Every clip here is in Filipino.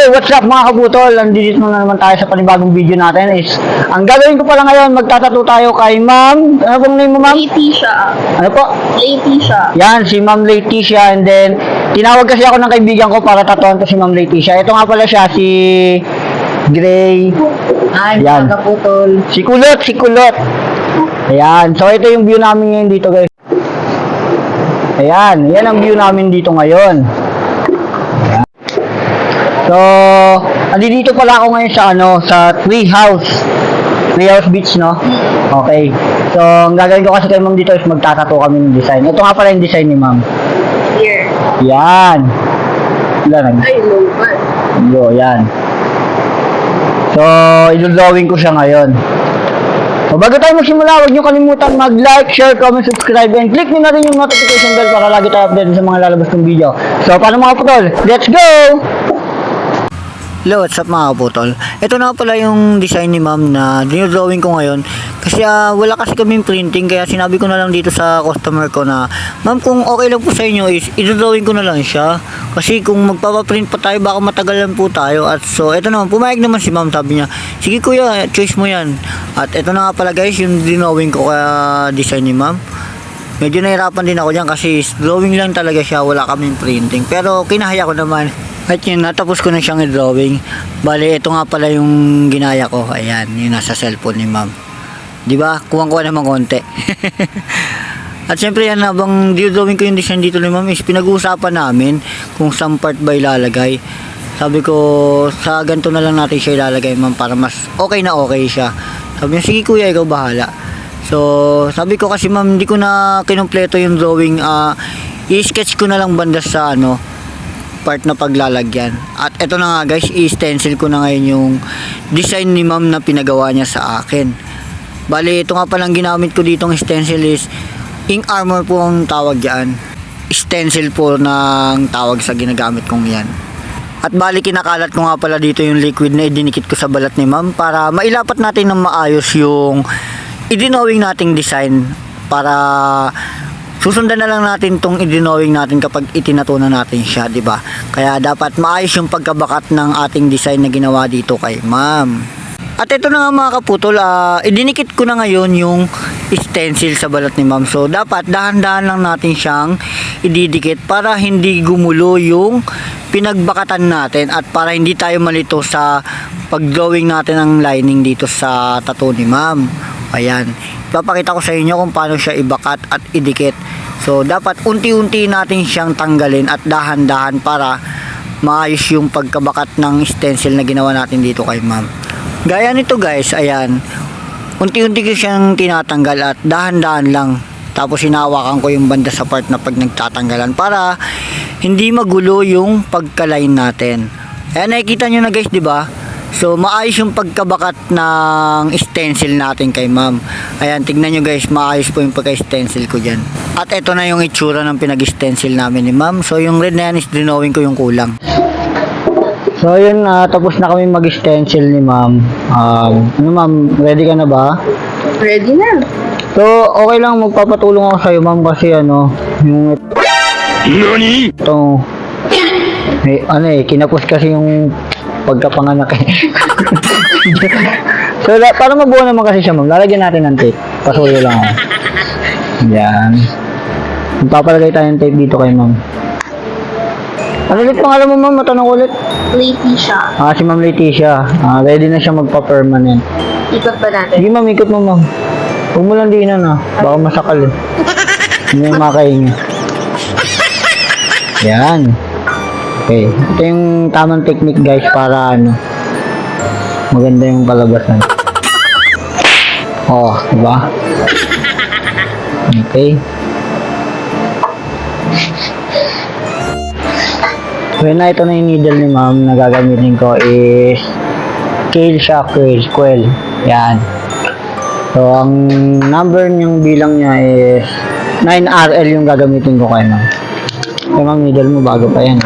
Hey, what's up mga kabutol? Nandito na naman tayo sa panibagong video natin is, ang gagawin ko pala ngayon, magtatato tayo kay Ma'am, ano pong name mo Ma'am? Leticia. Ano po? Leticia. Yan, si Ma'am Leticia, and then, tinawag kasi ako ng kaibigan ko para tatuan to si Ma'am Leticia. Ito nga pala siya, si Gray. Ay, Yan. mga kaputol. Si Kulot. Ayan, so ito yung view namin ngayon dito guys. Ayan, yan ang view namin dito ngayon. Ayan. So, andito pala ako ngayon sa Treehouse Beach, no? Okay. So, ang gagawin ko kasi kay Ma'am dito is magtatato kami ng design. Ito nga pala yung design ni Ma'am. Here. Yan. Ay, low man. Yan. So, i-drawing ko siya ngayon. So, bago tayo magsimula, huwag nyo kalimutan mag-like, share, comment, subscribe, and click nyo na rin yung notification bell para lagi tayo update sa mga lalabas ng video. So, paano mga putol? Let's go! Hello, what's up mga kaputol? Ito na pala yung design ni Ma'am na dinodrawing ko ngayon. Kasi wala kasi kaming printing, kaya sinabi ko na lang dito sa customer ko na, Ma'am, kung okay lang po sa inyo is idodrawing ko na lang siya. Kasi kung magpapaprint pa tayo, baka matagalan po tayo. At so, ito naman, pumayag naman si Ma'am, sabi niya, sige kuya, choice mo yan. At ito na nga pala guys, yung dinowing ko kaya design ni Ma'am. Medyo nahirapan din ako dyan kasi drawing lang talaga siya, wala kaming printing. Pero kinahaya ko naman. At yun, natapos ko na siyang i-drawing. Bale, ito nga pala yung ginaya ko. Ayan, yung nasa cellphone ni Ma'am. Diba? Kuwang-kuha naman konti. At syempre yan, habang drawing ko yung design dito ni Ma'am is pinag-uusapan namin kung saan part ba ilalagay. Sabi ko, sa ganito na lang natin siya ilalagay Ma'am para mas okay na okay siya. Sabi niya, sige kuya, ikaw bahala. So, sabi ko kasi Ma'am, hindi ko na kinumpleto yung drawing. I-sketch ko na lang banda sa part na paglalagyan. At eto na nga guys, i-stencil ko na ngayon yung design ni Ma'am na pinagawa niya sa akin. Bali, ito nga palang ginamit ko ditong stencil is ink armor po ang tawag yan. Stencil po ng tawag sa ginagamit kong yan. At bali, kinakalat ko nga pala dito yung liquid na idinikit ko sa balat ni Ma'am para mailapat natin ng maayos yung idinowing nating design para susundan na lang natin tong idinowing natin kapag itinato na natin siya, di ba? Kaya dapat maayos yung pagkabakat ng ating design na ginawa dito kay Ma'am. At ito na nga mga kaputol, idinikit ko na ngayon yung stencil sa balat ni Ma'am. So dapat dahan-dahan lang natin siyang ididikit para hindi gumulo yung pinagbakatan natin at para hindi tayo malito sa pag-drawing natin ng lining dito sa tattoo ni Ma'am. Ayan, ipapakita ko sa inyo kung paano siya ibakat at idikit. So dapat unti-unti natin siyang tanggalin at dahan-dahan para maayos yung pagkabakat ng stencil na ginawa natin dito kay Ma'am. Gaya nito guys, ayan, unti-unti ko siyang tinatanggal at dahan-dahan lang. Tapos hinawakan ko yung banda sa part na pag nagtatanggalan para hindi magulo yung pagka-line natin. Ayan, nakikita nyo na guys, di ba? So, maayos yung pagkabakat ng stencil natin kay Ma'am. Ayan, tignan nyo guys, maayos po yung pagka-stencil ko dyan. At ito na yung itsura ng pinag-stencil namin ni Ma'am. So, yung red na yan is drawing ko yung kulang. So, yun, tapos na kami mag-stencil ni Ma'am. Ano Ma'am, ready ka na ba? Ready na. So, okay lang, magpapatulong ako sa'yo Ma'am kasi yung NANI?! Ito, kinapos kasi yung pagkapanganak eh. So, para mabuo naman kasi siya Ma'am, lalagyan natin ng tape. Pasuyo lang ako. Yan. Magpapalagay tayo ng tape dito kay Ma'am. Ano ulit pangalan mo Ma'am? Matanong ulit. Leticia. Si Ma'am Leticia. Ready na siya magpa-permanent. Ikot ba natin? Sige Ma'am, ikot mo Ma'am. Huwag mo lang diinan baka masakal eh. Hindi yung makain niya. Yan. Okay. Ito yung tamang technique guys para maganda yung kalabasan. Oh, diba? Okay. So na, ito na yung needle ni Ma'am na gagamitin ko is Scale Shock Quill. Yan. So, ang number niyang bilang niya is 9RL yung gagamitin ko kay Ma'am. Kaya Ma'am, needle mo bago pa yan.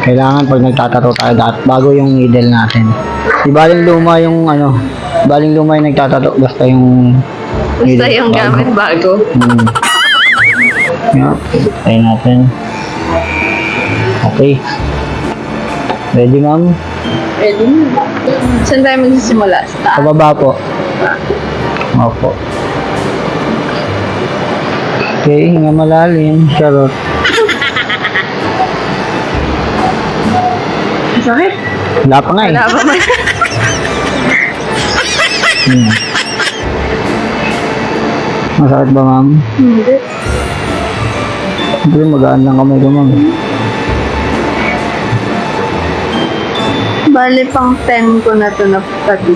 Kailangan pag nagtatato tayo bago yung needle natin. Di baling luma yung baling luma yung nagtatato, basta yung Basta yung gamit bago. Yeah, try natin. Okay. Ready, ma'am? Ready na. Saan tayo magsisimula? Sa taas? Pababa po. Opo. Okay, hinga malalim. Charot. Sakit. Wala pa nga eh. Wala pa man. Masakit ba, ma'am? Hindi. Hindi, magaan lang kamay ko, ma'am. Bale, pang 10 ko na to na pati.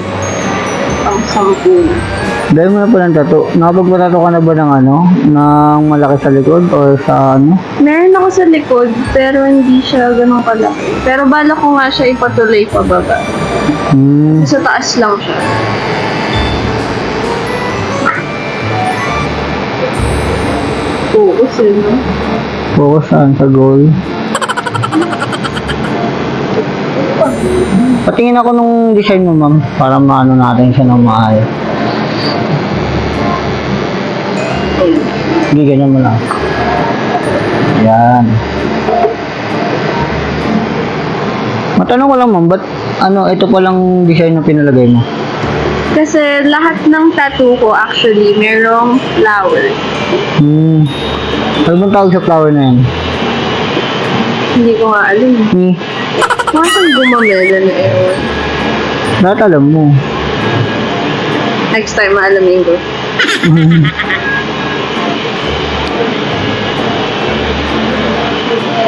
Pang 10 na. Dahil mo na po ng tattoo. Nakapagpatato ka na ba ng ano? Ng malaki sa likod or sa ano? Meron ako sa likod, pero hindi siya ganun kalaki. Pero bala ko nga siya ipatuloy pababa. Sa taas lang siya. Focus yun, no? Focus saan? Sa goal. Patingin ako nung design mo, ma'am. Para maano natin siya ng maayos. Hindi, ganyan mo lang. Yan. Matanong ko lang, ma'am, ba't ano, ito palang design na pinalagay mo? Kasi lahat ng tattoo ko actually merong flower. Ano bang tawag sa flower na yan? Hindi ko nga alam. Mga siyang gumamela na ewan. Lahat alam mo. Next time maalamin ko.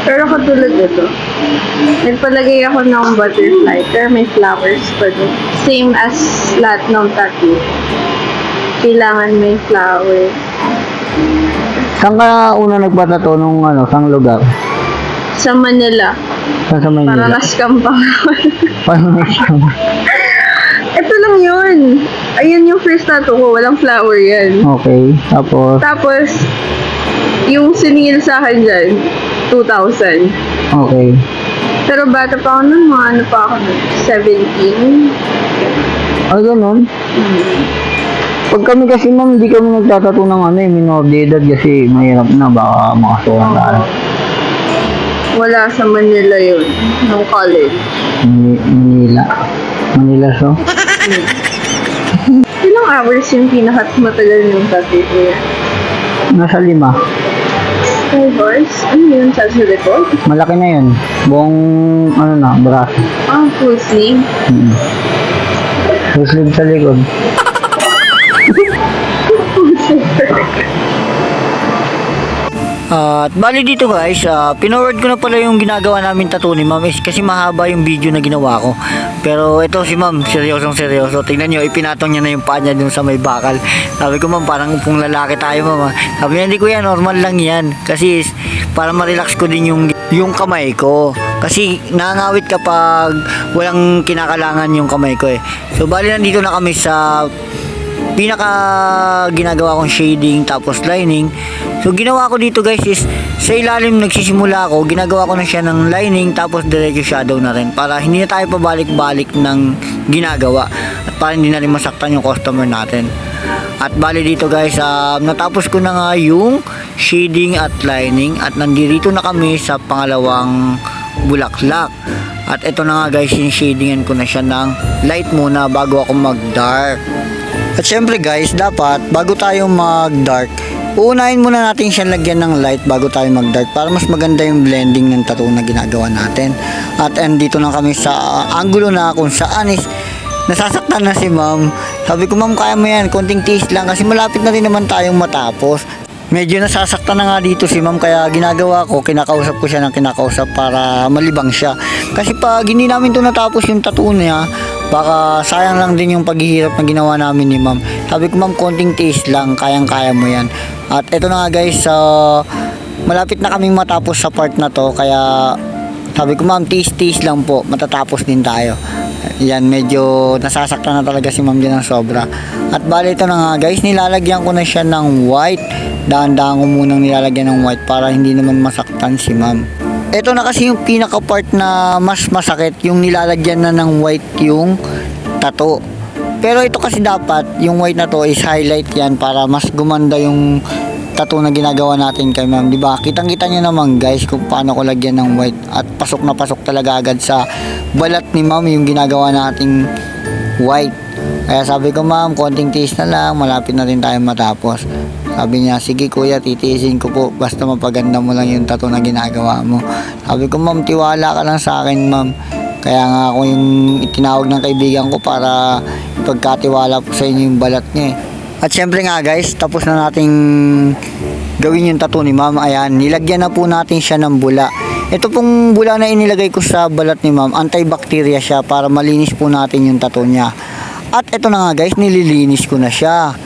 Pero katulad nito, nagpalagay ako ng butterfly, pero may flowers pa din. Same as lahat ng tattoo. Kailangan may flowers. Saan ka una nagpatato nung ano, sang lugar? Sa Manila, Saan sa Maynila? para naskam pa ako. Paano na-scam? Ito lang yun. Ayun yung first tattoo ko, walang flower yan. Okay, tapos, Tapos, yung siningil sa akin dyan, 2,000. okay. Pero bata pa ako nun, mga ano pa ako nun, 17. Ay, ganun. Pag kami kasi, ma'am, hindi kami nagtatato ng ano eh, minor de edad kasi mahirap na, baka makasuhan tayo. Wala sa Manila yun, nung college. Manila. Manila, so? Ilang hours yung pinakamatagal ng tattoo ko yan? Nasa 5. 5 hours? Ano yun, sa likod? Malaki na yun. Buong, ano na, braso. Ah, full sleeve. Full sleeve sa likod. At bali dito guys, pinoward ko na pala yung ginagawa namin tattoo ni ma'am is kasi mahaba yung video na ginawa ko. Pero ito si ma'am, seryosong seryoso. Tingnan nyo, ipinatong niya na yung paa niya dun sa may bakal. Sabi ko ma'am, parang kung lalaki tayo ma'am. Sabi niya, hindi ko yan, normal lang yan. Kasi para ma-relax ko din yung kamay ko. Kasi nangangawit kapag walang kinakalangan yung kamay ko eh. So bali nandito na kami sa pinaka ginagawa kong shading tapos lining. So ginawa ko dito guys is sa ilalim nagsisimula ako, ginagawa ko na siya ng lining tapos diretso shadow na rin para hindi na tayo pabalik-balik ng ginagawa at para hindi na rin masaktan yung customer natin. At bali dito guys, natapos ko na nga yung shading at lining at nandito na kami sa pangalawang bulaklak. At ito na nga guys, yung shadingan ko na siya ng light muna bago ako mag-dark. At syempre guys, dapat bago tayo mag-dark, uunahin muna natin siya lagyan ng light bago tayo mag-dark para mas maganda yung blending ng tattoo na ginagawa natin. At dito na kami sa angulo na kung saan is nasasaktan na si ma'am. Sabi ko, ma'am, kaya mo yan, konting tiis lang kasi malapit na rin naman tayong matapos. Medyo nasasaktan na nga dito si ma'am kaya ginagawa ko, kinakausap ko siya ng kinakausap para malibang siya. Kasi pag hindi namin to natapos yung tattoo niya, baka sayang lang din yung paghihirap na ginawa namin ni ma'am. Sabi ko, ma'am, konting tiis lang, kayang-kaya mo yan. At eto na nga guys, malapit na kaming matapos sa part na to, kaya sabi ko, ma'am, tiis-tiis lang po, matatapos din tayo. Yan, medyo nasasaktan na talaga si ma'am dyan ng sobra. At bali ito na nga guys, nilalagyan ko na siya ng white. Dahan-dahan ko munang nilalagyan ng white para hindi naman masaktan si ma'am. Ito na kasi yung pinaka part na mas masakit, yung nilalagyan na ng white yung tattoo. Pero ito kasi dapat, yung white na to is highlight yan para mas gumanda yung tattoo na ginagawa natin kay ma'am, di ba? Kitang-kita nyo naman guys kung paano ko lagyan ng white at pasok na pasok talaga agad sa balat ni ma'am yung ginagawa nating white. Kaya sabi ko, ma'am, konting tiis na lang, malapit na rin tayo matapos. Sabi niya, sige kuya, titiisin ko po, basta mapaganda mo lang yung tattoo na ginagawa mo. Sabi ko, ma'am, tiwala ka lang sa akin, ma'am. Kaya nga ako yung itinawag ng kaibigan ko para ipagkatiwala po sa inyo yung balat niya eh. At syempre nga guys, tapos na nating gawin yung tattoo ni ma'am. Ayan, nilagyan na po natin siya ng bula. Ito pong bula na inilagay ko sa balat ni ma'am, antibacteria siya para malinis po natin yung tattoo niya. At ito na nga guys, nililinis ko na siya.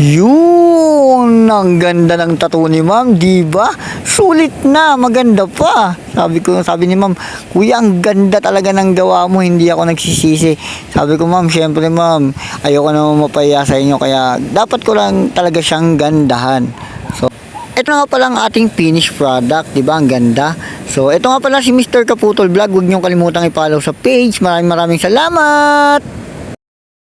Yun, ang ganda ng tattoo ni ma'am, di ba? Sulit na, maganda pa. Sabi ni ma'am, kuya, ang ganda talaga ng gawa mo, hindi ako nagsisisi. Sabi ko, ma'am, syempre ma'am, ayoko naman mapaya sa inyo, kaya dapat ko lang talaga siyang gandahan. So, ito nga pala ang ating finished product, di ba? Ang ganda. So, ito nga pala si Mr. Kaputol Vlog. Huwag niyong kalimutang i-follow sa page. Maraming salamat!